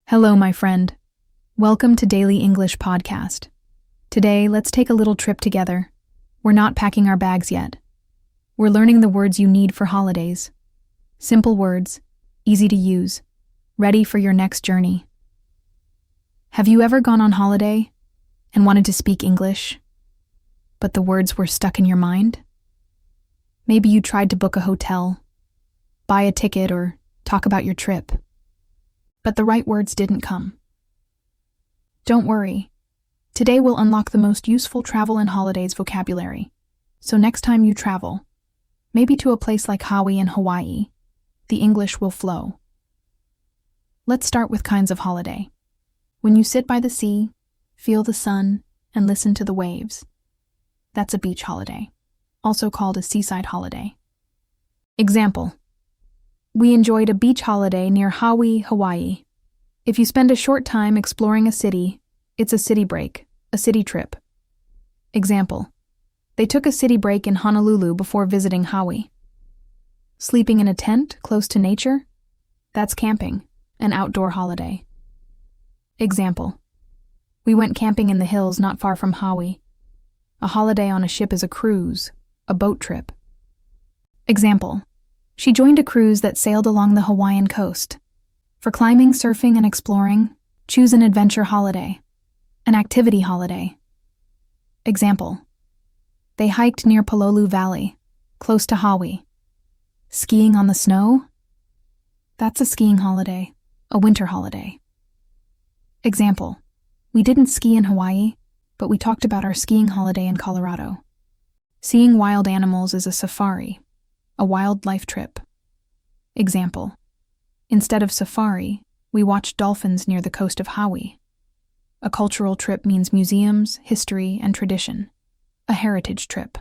Hello, my friend. Welcome to Daily English Podcast. Today, let's take a little trip together. We're not packing our bags yet. We're learning the words you need for holidays. Simple words, easy to use, ready for your next journey. Have you ever gone on holiday and wanted to speak English, but the words were stuck in your mind? Maybe you tried to book a hotel, buy a ticket, or talk about your trip, but the right words didn't come. Don't worry. Today we'll unlock the most useful travel and holidays vocabulary. So next time you travel, maybe to a place like Hawi in Hawaii, the English will flow. Let's start with kinds of holiday. When you sit by the sea, feel the sun, and listen to the waves. That's a beach holiday, also called a seaside holiday. Example: we enjoyed a beach holiday near Hawi, Hawaii. If you spend a short time exploring a city, it's a city break, a city trip. Example: they took a city break in Honolulu before visiting Hawi. Sleeping in a tent close to nature? That's camping, an outdoor holiday. Example: we went camping in the hills not far from Hawi. A holiday on a ship is a cruise, a boat trip. Example: she joined a cruise that sailed along the Hawaiian coast. For climbing, surfing, and exploring, choose an adventure holiday, an activity holiday. Example: they hiked near Pololu Valley, close to Hawi. Skiing on the snow? That's a skiing holiday, a winter holiday. Example: we didn't ski in Hawaii, but we talked about our skiing holiday in Colorado. Seeing wild animals is a safari, a wildlife trip. Example: instead of safari, we watched dolphins near the coast of Hawi. A cultural trip means museums, history, and tradition. A heritage trip.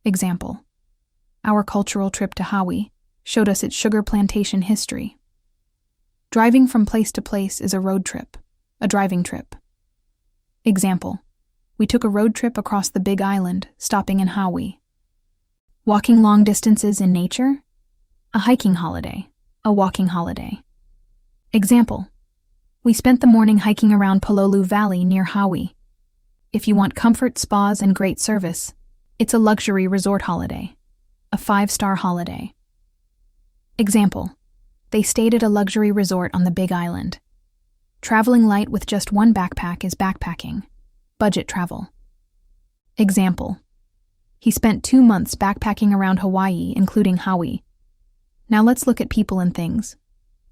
Example: our cultural trip to Hawi showed us its sugar plantation history. Driving from place to place is a road trip, a driving trip. Example: we took a road trip across the Big Island, stopping in Hawi. Walking long distances in nature? A hiking holiday, a walking holiday. Example: we spent the morning hiking around Pololu Valley near Hawi. If you want comfort, spas, and great service, it's a luxury resort holiday, a 5-star holiday. Example: they stayed at a luxury resort on the Big Island. Traveling light with just one backpack is backpacking, budget travel. Example: he spent 2 months backpacking around Hawaii, including Hawi. Now let's look at people and things.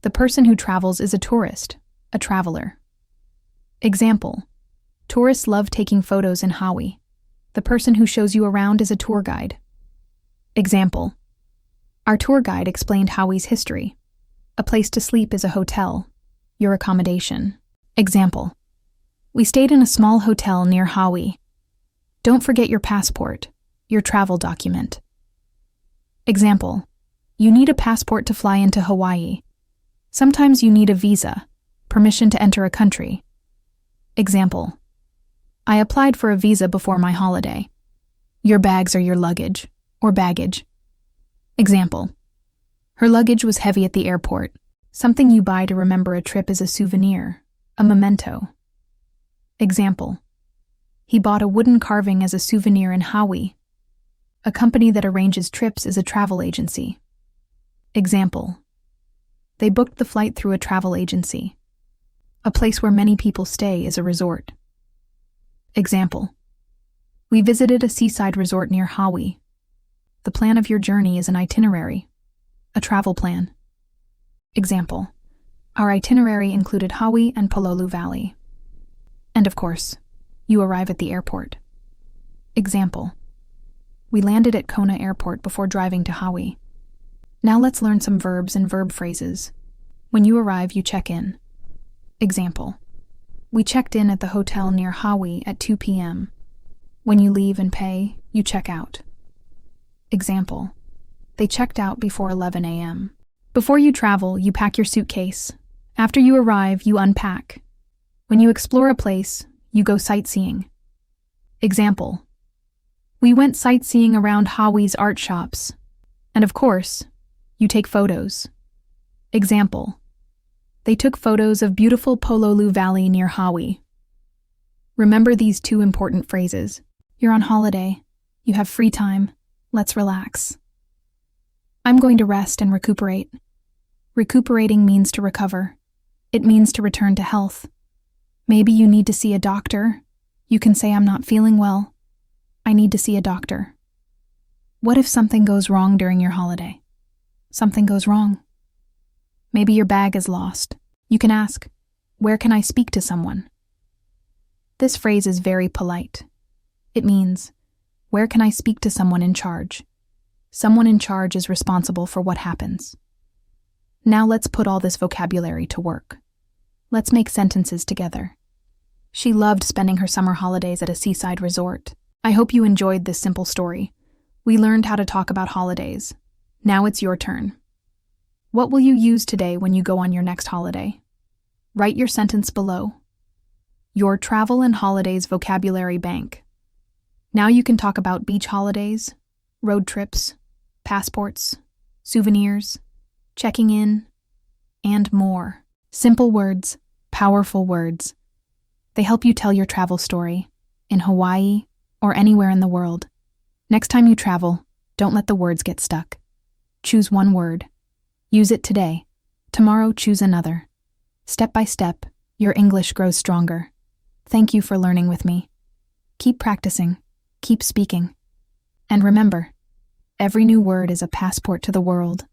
The person who travels is a tourist, a traveler. Example: tourists love taking photos in Hawi. The person who shows you around is a tour guide. Example: our tour guide explained Hawi's history. A place to sleep is a hotel, your accommodation. Example: we stayed in a small hotel near Hawi. Don't forget your passport, your travel document. Example: you need a passport to fly into Hawaii. Sometimes you need a visa, permission to enter a country. Example: I applied for a visa before my holiday. Your bags are your luggage, or baggage. Example: her luggage was heavy at the airport. Something you buy to remember a trip is a souvenir, a memento. Example: he bought a wooden carving as a souvenir in Hawi. A company that arranges trips is a travel agency. Example: they booked the flight through a travel agency. A place where many people stay is a resort. Example: we visited a seaside resort near Hawi. The plan of your journey is an itinerary, a travel plan. Example: our itinerary included Hawi and Pololu Valley. And of course, you arrive at the airport. Example: we landed at Kona Airport before driving to Hawi. Now let's learn some verbs and verb phrases. When you arrive, you check in. Example: we checked in at the hotel near Hawi at 2 p.m. When you leave and pay, you check out. Example: they checked out before 11 a.m. Before you travel, you pack your suitcase. After you arrive, you unpack. When you explore a place, you go sightseeing. Example: we went sightseeing around Hawi's art shops. And of course, you take photos. Example: They took photos of beautiful Pololu Valley near Hawi. Remember these two important phrases. You're on holiday. You have free time. Let's relax. I'm going to rest and recuperate. Recuperating means to recover. It means to return to health. Maybe you need to see a doctor. You can say, I'm not feeling well. I need to see a doctor. What if something goes wrong during your holiday? Something goes wrong. Maybe your bag is lost. You can ask, where can I speak to someone? This phrase is very polite. It means, where can I speak to someone in charge? Someone in charge is responsible for what happens. Now let's put all this vocabulary to work. Let's make sentences together. She loved spending her summer holidays at a seaside resort. I hope you enjoyed this simple story. We learned how to talk about holidays. Now it's your turn. What will you use today when you go on your next holiday? Write your sentence below. Your travel and holidays vocabulary bank. Now you can talk about beach holidays, road trips, passports, souvenirs, checking in, and more. Simple words, powerful words. They help you tell your travel story in Hawaii or anywhere in the world. Next time you travel, don't let the words get stuck. Choose one word. Use it today. Tomorrow, choose another. Step by step, your English grows stronger. Thank you for learning with me. Keep practicing. Keep speaking. And remember, every new word is a passport to the world.